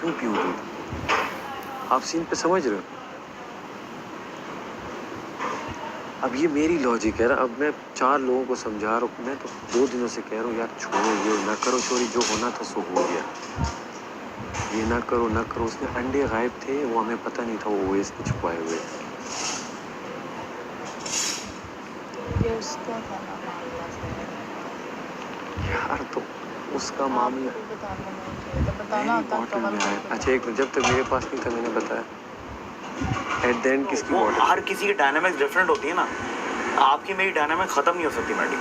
क्यों पीऊँ दूध? आप सीन पे समझ रहे हो? अब ये मेरी लॉजिक है ना। अब मैं 4 लोगों को समझा रहा हूँ, मैं तो 2 दिनों से कह रहा हूँ यार छोड़ो, ये ना करो चोरी, जो होना था सो हो गया, ये ना करो ना करो। उसमें अंडे गायब थे, वो हमें पता नहीं था, वो ओएस पे छुपाए हुए थे। ये उसका था ना मामला से यार तो उसका मामला आपको बताना नहीं चाहिए था, बताना मेरी आता बॉटल कमल में को आया। बताना। अच्छा एक मिनट, जब तक मेरे पास नहीं था मैंने बताया। एट द एंड किसकी वो बॉटल? हर किसी की डायनामिक्स डिफरेंट होती है ना। आपकी मेरी डायनामिक खत्म नहीं हो सकती मैडी।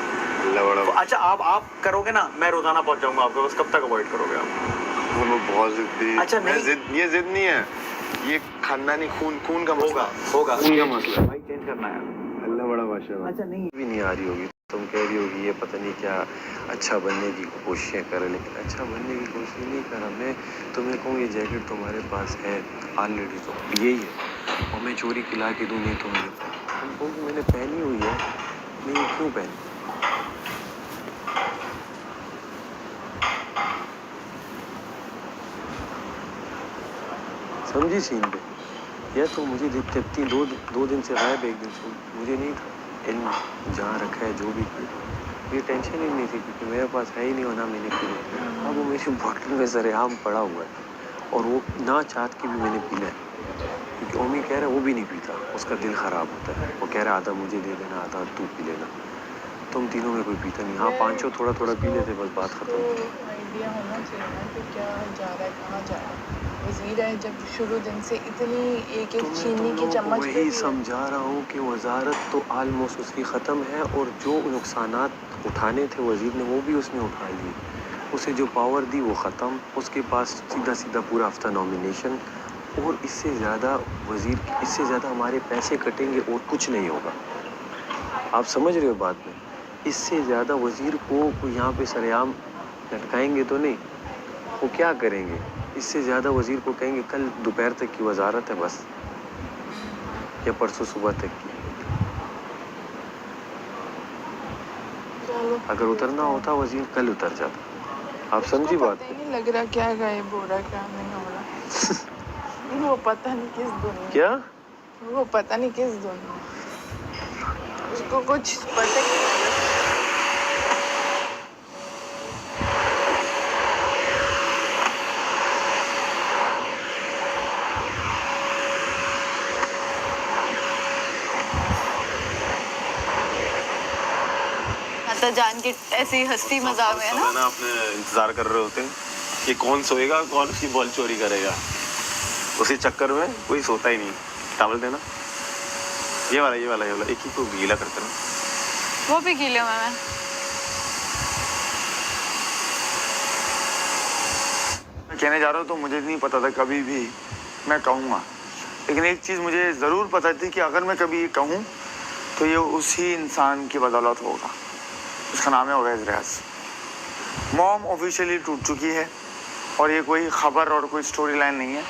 तो अच्छा आप करोगे ना, मैं रोजाना पहुंच जाऊंगा आपके पास, कब तक अवॉइड करोगे आप? वो बहुत जिद्दी। अच्छा नहीं, ये जिद नहीं है, ये खानदानी खून का मसला होगा खून का मसला है। भाई, चेंज करना है। अल्लाह बड़ा माशाल्लाह। अच्छा नहीं, भी नहीं आ रही होगी, तुम कह रही होगी ये पता नहीं क्या अच्छा बनने की कोशिशें कर रहे, लेकिन अच्छा बनने की कोशिश नहीं कर रहा। मैं तुम्हें कहूँ ये जैकेट तुम्हारे पास है ऑलरेडी, तो यही है, और मैं चोरी खिला के दूँ नहीं तुम्हें, तुम कहोगे मैंने पहनी हुई है, मैं ये क्यों पहनी? समझी सीन पे? या तो मुझे दिक्कत थी, दो दिन से गायब, एक दिन से मुझे नहीं था इन जहाँ रखा है जो भी, ये टेंशन ही नहीं थी क्योंकि मेरे पास है ही नहीं होना मैंने पी लिया। अब वो मेरी बोतल में सरेआम पड़ा हुआ है और वो ना चाहत के भी मैंने पी लिया, क्योंकि ओमी कह रहा है वो भी नहीं पीता, उसका दिल ख़राब होता है, वो कह रहा है आधा मुझे दे देना, आधा तू पी लेना। तुम तीनों में कोई पीता नहीं। हाँ पांचों थोड़ा थोड़ा पी लेते, बस बात खत्म। आइडिया होना चाहिए ना कि क्या जा रहा है, कहाँ जा रहा है। वजीर है जब शुरू दिन से इतनी एक चीनी की चम्मच पे वही भी है। समझा रहा हूँ कि वजारत तो आलमोस्ट उसकी ख़त्म है, और जो नुकसानात उठाने थे वजीर ने वो भी उसने उठा लिए। उसे जो पावर दी वो ख़त्म, उसके पास सीधा सीधा पूरा हफ्ता नॉमिनेशन, और इससे ज़्यादा वजीर, इससे ज़्यादा हमारे पैसे कटेंगे और कुछ नहीं होगा। आप समझ रहे हो बात में? इससे ज़्यादा वजीर को यहाँ पे सरेआम लटकाएंगे तो नहीं, वो क्या करेंगे? इससे ज़्यादा वजीर को कहेंगे कल दोपहर तक की वजारत है बस, या परसों सुबह तक की। चलो अगर उतरना होता वजीर कल उतर जाता। आप समझी बात? पता ही नहीं लग रहा क्या गायब हो रहा क्या नहीं हो रहा। वो पता नहीं किस दुनिया, क्या? वो पता नहीं किस दुनिया, उसको कुछ पता ही नहीं। तो जान के ऐसी हंसी मजाक में ना अपने इंतजार कर रहे होते हैं कि कौन सोएगा, कौन उसकी बॉल चोरी करेगा। उसी चक्कर में कोई सोता ही नहीं। टावल देना, ये वाला एक ही को गीला करते ना। वो भी गीले हुए मैं कहने जा रहा हूँ तो मुझे नहीं पता था कभी भी मैं कहूँगा, लेकिन एक चीज़ मुझे ज़रूर पता थी कि अगर मैं कभी ये कहूँ तो ये उसी इंसान की बदौलत होगा। उसका नाम है अवैध रियाज। मॉम ऑफिशियली टूट चुकी है और ये कोई खबर और कोई स्टोरी लाइन नहीं है।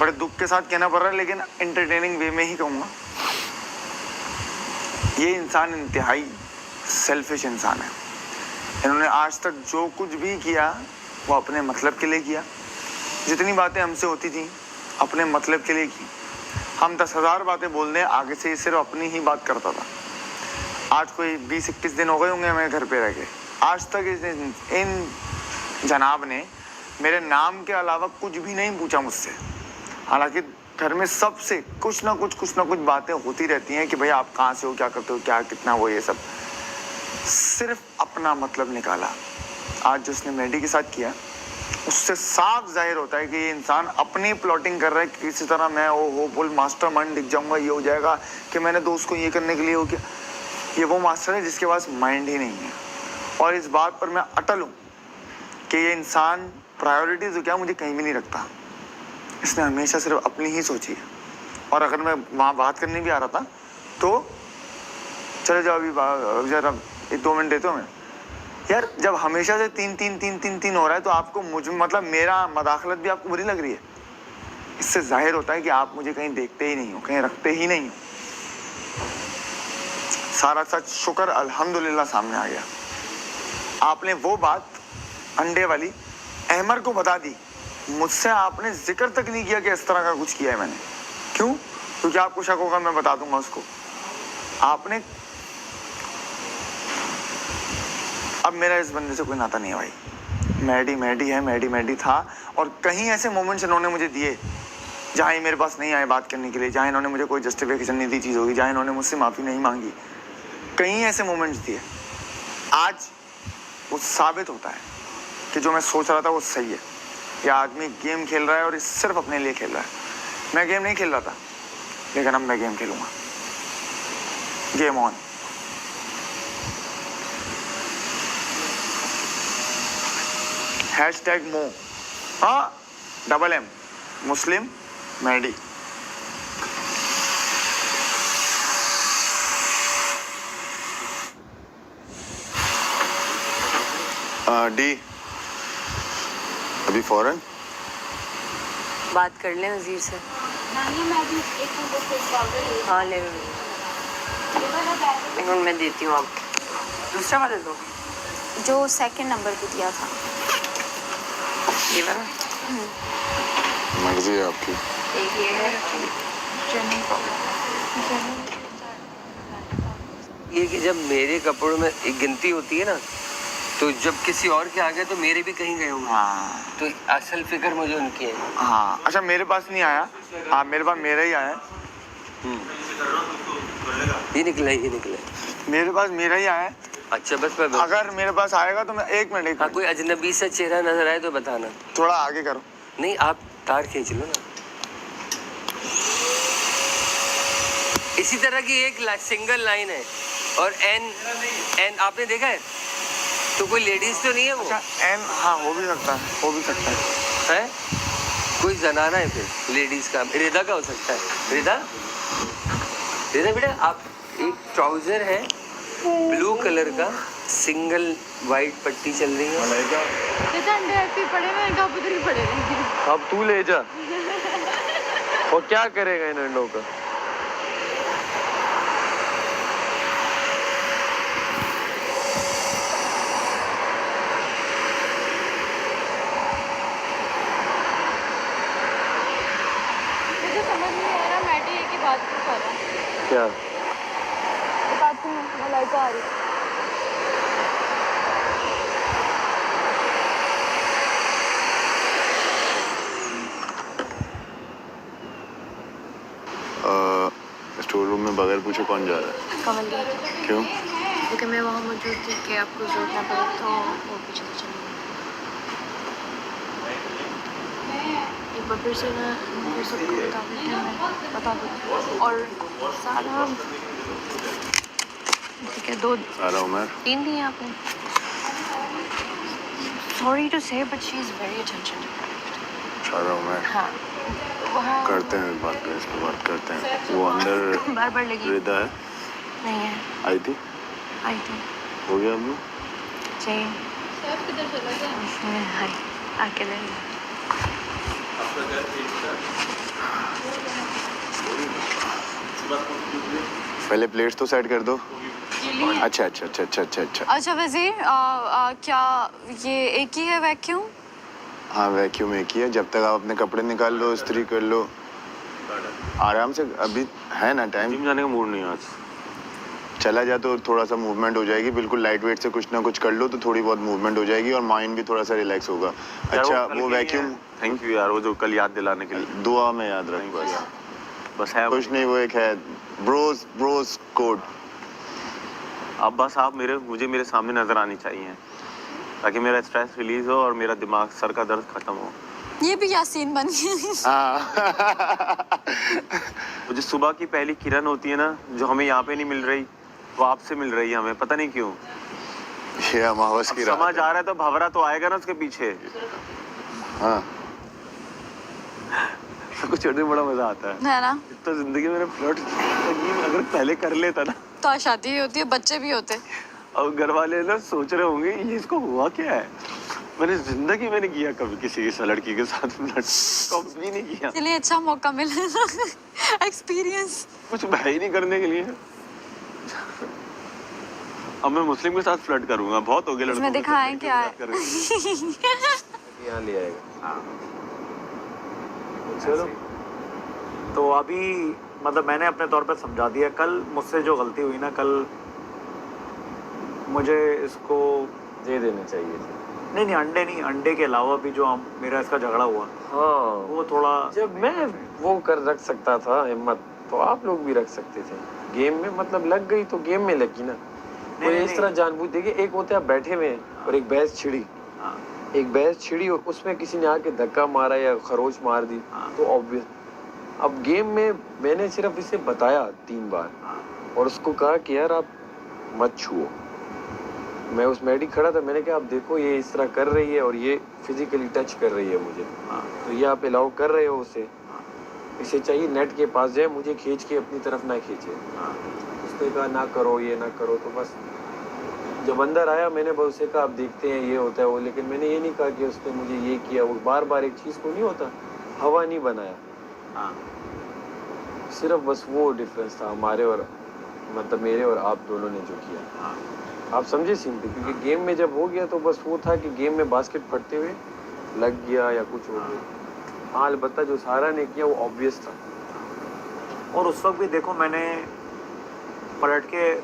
बड़े दुख के साथ कहना पड़ रहा है, लेकिन एंटरटेनिंग वे में ही कहूँगा। ये इंसान इंतहाई सेल्फिश इंसान है। इन्होंने आज तक जो कुछ भी किया वो अपने मतलब के लिए किया। जितनी बातें हमसे होती थी अपने मतलब के लिए की। हम 10,000 बातें बोल दें, आगे से सिर्फ अपनी ही बात करता था। आज कोई 20-21 दिन हो गए होंगे मैं घर पे रह के, आज तक इन जनाब ने मेरे नाम के अलावा कुछ भी नहीं पूछा मुझसे। हालांकि घर में सबसे कुछ ना कुछ बातें होती रहती हैं कि भाई आप कहाँ से हो, क्या करते हो, क्या कितना वो, ये सब। सिर्फ अपना मतलब निकाला। आज जो उसने मेडी के साथ किया उससे साफ जाहिर होता है कि ये इंसान अपनी प्लॉटिंग कर रहा है। किसी तरह मैं वो फुल मास्टरमाइंड दिख जाऊंगा, ये हो जाएगा कि मैंने दोस्त को ये करने के लिए हो गया। ये वो मास्टर है जिसके पास माइंड ही नहीं है। और इस बात पर मैं अटल हूँ कि ये इंसान प्रायोरिटीज क्या मुझे कहीं भी नहीं रखता। इसने हमेशा सिर्फ अपनी ही सोची है। और अगर मैं वहाँ बात करने भी आ रहा था तो चले जाओ, अभी जरा 2 मिनट देते हो मैं। यार जब हमेशा से तीन हो रहा है तो आपको मुझ मतलब मेरा मदाखलत भी आपको बुरी लग रही है। इससे जाहिर होता है कि आप मुझे कहीं देखते ही नहीं हो, कहीं रखते ही नहीं हो। सारा सच शुक्र अल्हम्दुलिल्लाह सामने आ गया। आपने वो बात अंडे वाली अहमर को बता दी मुझसे आपने जिक्र तक नहीं किया कि इस तरह का कुछ किया है मैंने। क्यों? क्योंकि आपको शक होगा, मैं बता दूंगा उसको। आपने, अब मेरा इस बंदे से कोई नाता नहीं है भाई। मैडी मैडी है, मैडी मैडी था। और कहीं ऐसे मोमेंट्स इन्होंने मुझे दिए जहाँ ये मेरे पास नहीं आए बात करने के लिए, जहाँ इन्होंने मुझे कोई जस्टिफिकेशन नहीं दी चीज़ होगी, जहाँ इन्होंने मुझसे माफ़ी नहीं मांगी, कहीं ऐसे मोमेंट्स दिए। आज वो साबित होता है कि जो मैं सोच रहा था वो सही है। ये आदमी गेम खेल रहा है और ये सिर्फ अपने लिए खेल रहा है। मैं गेम नहीं खेल रहा था, लेकिन अब मैं गेम खेलूंगा। Game on. #mo, हाँ, MM, मुस्लिम मैडी। डी, अभी फौरन बात कर लें वजीर से। हाँ ले लो, मैं देती हूँ आपको। दूसरा वाला दो जो सेकंड नंबर पे दिया था, ये वाला। मर्जी है आपकी। एक ये है, ये कि जब मेरे कपड़ों में एक गिनती होती है ना, तो जब किसी और के आ गए तो मेरे भी कहीं गए होंगे। हाँ तो असल फिक्र मुझे उनकी है। हाँ, अच्छा मेरे पास नहीं आया। हाँ, मेरे पास मेरा ही आया। ये निकला, ये निकला। मेरे पास मेरा ही आया। अच्छा बस मैं अगर मेरे पास आएगा तो मैं एक मिनट हाँ, कोई अजनबी सा चेहरा नजर आए तो बताना। थोड़ा आगे करो। नहीं, आप तार खींच लो ना। इसी तरह की एक सिंगल लाइन है और एन आपने देखा है? तो कोई लेडीज तो नहीं है वो? अच्छा एन, हाँ हो भी सकता है, हो भी सकता है? कोई जनाना है फिर लेडीज का। रिदा का हो सकता है। रिदा, रिदा बेटा, आप एक ट्राउजर है ब्लू कलर का, सिंगल वाइट पट्टी चल रही है। अब तू ले जा। और क्या करेगा इन अंडों का? समझ नहीं आ रहा मैडी एक ही बात क्यों कर रहा है। क्या? बताती हूँ, मलाइका आ रही है। स्टोर रूम में बगैर पूछे कौन जा रहा है? कमल दी, क्यों? क्योंकि मैं वहाँ मौजूद थी कि आपको जरूरत ना पड़े तो वो पीछे से चली गई। एक बार फिर से ना फिर सबको बता देते हैं, मैं बता देती हूँ। और सारा ठीक है, 2 सारा उमर 3 दिए आपने। सॉरी टू से but she is very attention. सारा उमर हाँ, वहाँ करते हैं बात पे, इस पे बात करते हैं। वो अंदर बार बार लगी रिदा है, नहीं है, आई थी, आई थी हो गया अब चाहिए। हाय, आके ले लो। पहले प्लेट्स तो सेट कर दो। अच्छा अच्छा अच्छा अच्छा अच्छा अच्छा। अच्छा वजीर, क्या ये एक ही है वैक्यूम? हाँ वैक्यूम एक ही है। जब तक आप अपने कपड़े निकाल लो, इस्त्री कर लो आराम से। अभी है ना टाइम। जिम जाने का मूड नहीं आज। चला जा तो थोड़ा सा मूवमेंट हो जाएगी। बिल्कुल लाइट वेट से कुछ ना कुछ कर लो तो थोड़ी बहुत मूवमेंट हो जाएगी और माइंड भी थोड़ा सा रिलैक्स होगा। अच्छा वो वैक्यूम, थैंक यू यार, वो जो कल याद दिलाने के लिए। दुआ में याद रख बस। बस है कुछ नहीं, वो एक है ब्रोस कोड। अब बस आप मुझे मेरे सामने नजर आनी चाहिए ताकि मेरा स्ट्रेस रिलीज हो और मेरा दिमाग, सर का दर्द खत्म हो। ये भी यासीन बन गया। तो जो सुबह की पहली किरण होती है ना, जो हमें यहाँ पे नहीं मिल रही, वो आपसे मिल रही है हमें, पता नहीं क्यों। ये अमावस की रात समझ आ रहा है तो भंवरा तो आएगा ना उसके पीछे। हाँ कुछ छोड़ने में बड़ा मजा आता है ना। तो जिंदगी में फ्लर्ट अगर पहले कर लेता ना तो शादी भी होती है, बच्चे भी होते। और घर वाले ना सोच रहे होंगे ये इसको हुआ क्या है। मैंने जिंदगी में नहीं किया कभी किसी की लड़की के साथ फ्लर्ट, कभी नहीं किया। चलिए अच्छा मौका मिला एक्सपीरियंस। कुछ भाई नहीं करने के लिए। अब मैं मुस्लिम के साथ फ्लर्ट करूंगा, बहुत हो गया लड़कों इसमें दिखाएं क्या है। यहाँ ले आएगा। चलो। तो अभी मतलब मैंने अपने तौर पे समझा दिया। कल मुझसे जो गलती हुई ना, कल मुझे इसको दे देने चाहिए थे। नहीं अंडे नहीं, अंडे के अलावा भी जो मेरा इसका झगड़ा हुआ हाँ, वो थोड़ा, जब मैं वो कर रख सकता था हिम्मत, तो आप लोग भी रख सकते थे। गेम में मतलब लग गई तो गेम में लगी ना। कोई नहीं, इस तरह जानबूझ, देखिए एक होता है आप बैठे हुए हैं और एक भैंस छिड़ी, हाँ, एक भैंस छिड़ी और उसमें किसी ने आके धक्का मारा या खरोच मार दी, हाँ। तो ऑब्वियस। अब गेम में मैंने सिर्फ इसे बताया 3 बार हाँ, और उसको कहा कि यार आप मत छुओ। मैं उस मेडी खड़ा था, मैंने कहा आप देखो ये इस तरह कर रही है और ये फिजिकली टच कर रही है मुझे, हाँ, तो ये आप अलाउ कर रहे हो उसे। इसे चाहिए नेट के पास जाए, मुझे खींच के अपनी तरफ ना खींचे। हाँ, उसने कहा ना करो, ये ना करो। तो बस जब अंदर आया मैंने बस उसे कहा आप देखते हैं ये होता है वो, लेकिन मैंने ये नहीं कहा कि उसने मुझे ये किया। वो बार बार एक चीज़ को नहीं होता, हवा नहीं बनाया। हाँ, सिर्फ बस वो डिफरेंस था हमारे और मतलब मेरे और आप दोनों ने जो किया। हाँ, आप समझे सीन पे, क्योंकि गेम में जब हो गया तो बस वो था कि गेम में बास्केट फटते हुए लग गया या कुछ हो गया। हाँ, अलबत्ता जो सारा ने किया वो ऑब्वियस था। और उस वक्त भी देखो मैंने पलट के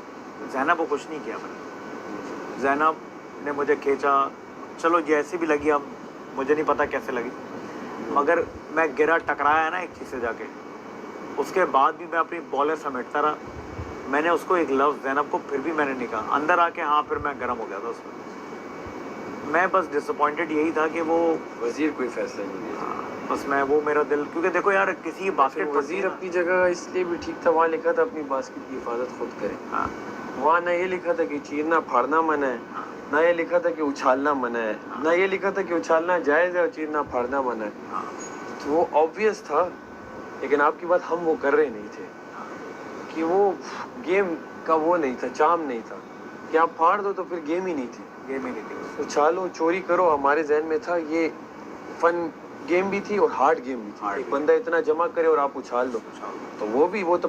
जैनब को कुछ नहीं किया। मैंने जैनब ने मुझे खींचा, चलो जैसी भी लगी, अब मुझे नहीं पता कैसे लगी, मगर मैं गिरा, टकराया ना एक चीज़ से जाके, उसके बाद भी मैं अपनी बॉलें समेटता रहा। मैंने उसको एक लफ्ज़ जैनब को फिर भी मैंने नहीं कहा। अंदर आके हाँ फिर मैं गर्म हो गया था उसमें। मैं बस डिसअपॉइंटेड यही था कि वो वजीर कोई फैसला नहीं लिया। बस मैं वो मेरा दिल, क्योंकि देखो यार किसी बास्केट वजीर अपनी जगह इसलिए भी ठीक था, वहाँ लिखा था अपनी बास्केट की हिफाजत खुद करें। हाँ, वहाँ ना ये लिखा था कि चीरना फाड़ना मना है, ना ये लिखा था कि उछालना मना है, ना ये लिखा था कि उछालना जायज़ है और चीरना फाड़ना मना है। हाँ, तो वो ऑब्वियस था, लेकिन आपकी बात हम वो कर रहे नहीं थे कि वो गेम का वो नहीं था, चाम नहीं था कि आप फाड़ दो तो फिर गेम ही नहीं थी। गेम ही नहीं थी। उछालो चोरी करो हमारे जहन में था, ये फन गेम भी थी और हार्ड गेम भी थी। एक बंदा इतना जमा करे और आप उछाल दो, तो वो भी वो तो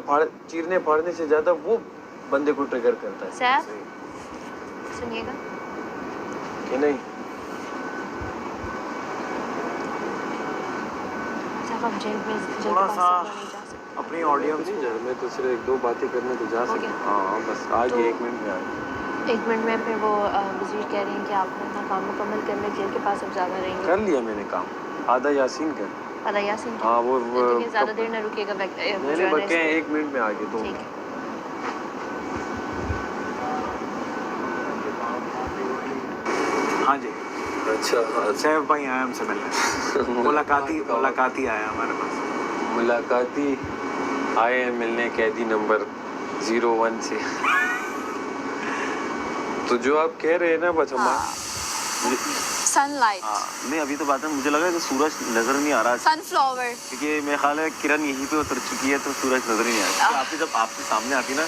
चीरने फाड़ने से ज्यादा वो बंदे को ट्रिगर करता है सैफ सुनिएगा, कि नहीं। सैफ आप जेल में थोड़ा सा नहीं जा सकते। अपनी ऑडियंस नहीं जा रहा, मैं तो सिर्फ 1-2 बातें करने तो जा हो सकता गया? हूँ। हाँ बस आगे तो- 1 मिनट में आगे 1 मिनट में फिर वो वजीर कह रही हैं कि आपने अपना काम मुकम्मल करने जेल के पास अब ज़्यादा रहेंगे। कर लिया मैंने काम, आधा यासीन कर। पता यासिन हाँ वो ज़्यादा देर ना रुकिएगा। मैंने बके हैं 1 मिनट में आगे 2 ठीक मिनट। है। हाँ जी, अच्छा, सैफ भाई आए हमसे मिलने। मुलाकाती आया हमारे पास। मुलाकाती आए हैं मिलने कैदी नंबर 01 से। तो जो आप कह रहे हैं ना बस सनलाइट, नहीं अभी तो बात है, मुझे लगा कि सूरज नजर नहीं आ रहा सनफ्लावर। क्योंकि मेरे ख्याल है किरण यहीं पे उतर चुकी है तो सूरज नजर ही नहीं आ रहा। आपकी जब आपके सामने आती ना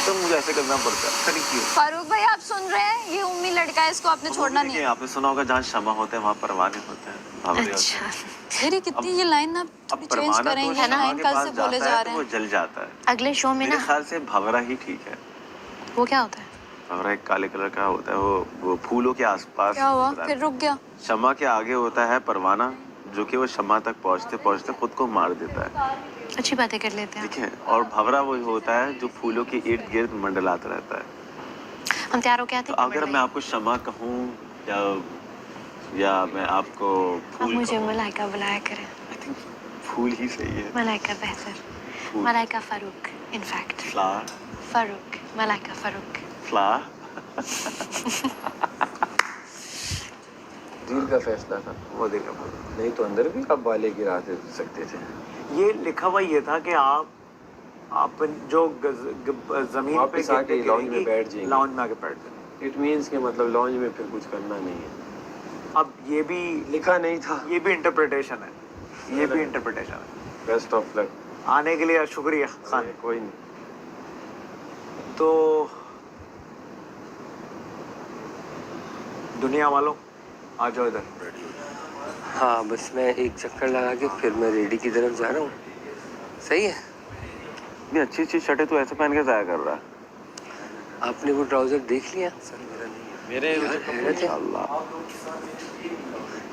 तो मुझे ऐसे करना पड़ता है। खड़ी क्यों? फारूक भाई आप सुन रहे हैं, ये उम्मी लड़का है, इसको आपने छोड़ना नहीं है। आपने सुना होगा जहाँ शमा होते हैं वहाँ परवाने होते हैं, भावरे होते हैं। फिर कितनी ये लाइन ना अब परवाना तो है ना, शमा इन के कल पास से बोले जाता जा है रहे तो वो हैं। जल जाता है। अगले शो में मेरे ना ख्याल से भवरा ही ठीक है। वो क्या होता है? भवरा एक काले कलर का होता है, वो फूलों के आसपास क्या हुआ रहता है। फिर रुक गया? शमा के आगे होता है परवाना, जो कि वो शमा तक पहुँचते पहुँचते खुद को मार देता है। अच्छी बातें कर लेते हैं। ठीक है, और भवरा वो होता है जो फूलों के इर्द गिर्द मंडलाता रहता है। हम तैयार हो क्या थे? तो अगर मैं आपको शमा कहूँ या मैं आपको आप फूल मुझे कहूँ, मलाइका बुलाया करें। I think फूल ही सही है। मलाइका बेहतर। फूल। Malaika Farooq in fact. Flower, Farooq, Malaika Farooq. Flower. दिल का फैसला था वो देखा, नहीं तो अंदर भी आप बाले गिरा दे सकते थे। ये लिखा हुआ ये था कि आप जो जमीन पे वापस आके गिरते लॉन्ज में गिरेंगी, बैठ जाएंगे। लॉन्ज में आके बैठ जाएंगे। इट मीन्स के मतलब लॉन्ज में फिर कुछ करना नहीं है। अब ये भी लिखा नहीं था। ये भी इंटरप्रिटेशन है, ये भी इंटरप्रिटेशन है। Best of luck. आने के लिए शुक्रिया खान। कोई नहीं। तो दुनिया वालों आ जाओ इधर। हाँ बस मैं एक चक्कर लगा के फिर मैं रेडी की तरफ जा रहा हूँ। सही है? नहीं अच्छी अच्छी शर्टें तो ऐसे पहन के जाया कर रहा है। आपने वो ट्राउजर देख लिया? मेरे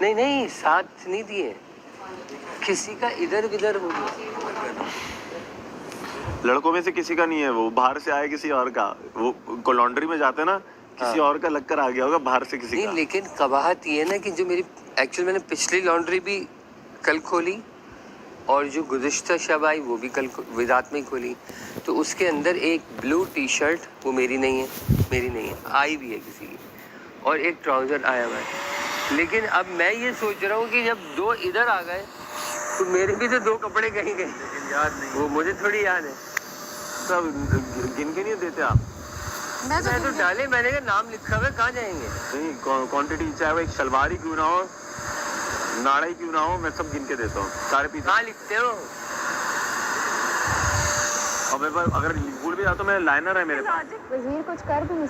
नहीं नहीं साथ नहीं दिए, किसी का इधर विधर हो गया। लड़कों में से किसी का नहीं है, वो बाहर से आया किसी और का, वो लॉन्ड्री में जाते ना किसी और का लगकर आ गया होगा बाहर से किसी नहीं, का। लेकिन कबाहत ये है ना कि जो मेरी एक्चुअल मैंने पिछली लॉन्ड्री भी कल खोली और जो गुज़िश्ता शब आई वो भी कल विदात में ही खोली, तो उसके अंदर एक ब्लू टी शर्ट, वो मेरी नहीं है, आई भी है किसी की, और एक ट्राउज़र आया हुआ है। लेकिन अब मैं ये सोच रहा हूँ कि जब 2 इधर आ गए तो मेरे भी तो 2 कपड़े कहीं गए, लेकिन याद नहीं, वो मुझे थोड़ी याद है। सब गिन के नहीं देते आप? मैं तो डाले, मैंने का नाम लिखा हुआ है, कहाँ जाएंगे? नहीं, क्वांटिटी चाहे वो एक शलवार ही क्यों ना हो, नाड़ा ही क्यों ना हो, मैं सब गिन के देता हूँ सारे पीस। कहाँ लिखते हो? और मेरे पास अगर भूल भी जाता तो मैं लाइनर है मेरे पास। वजीर कुछ कर भी नहीं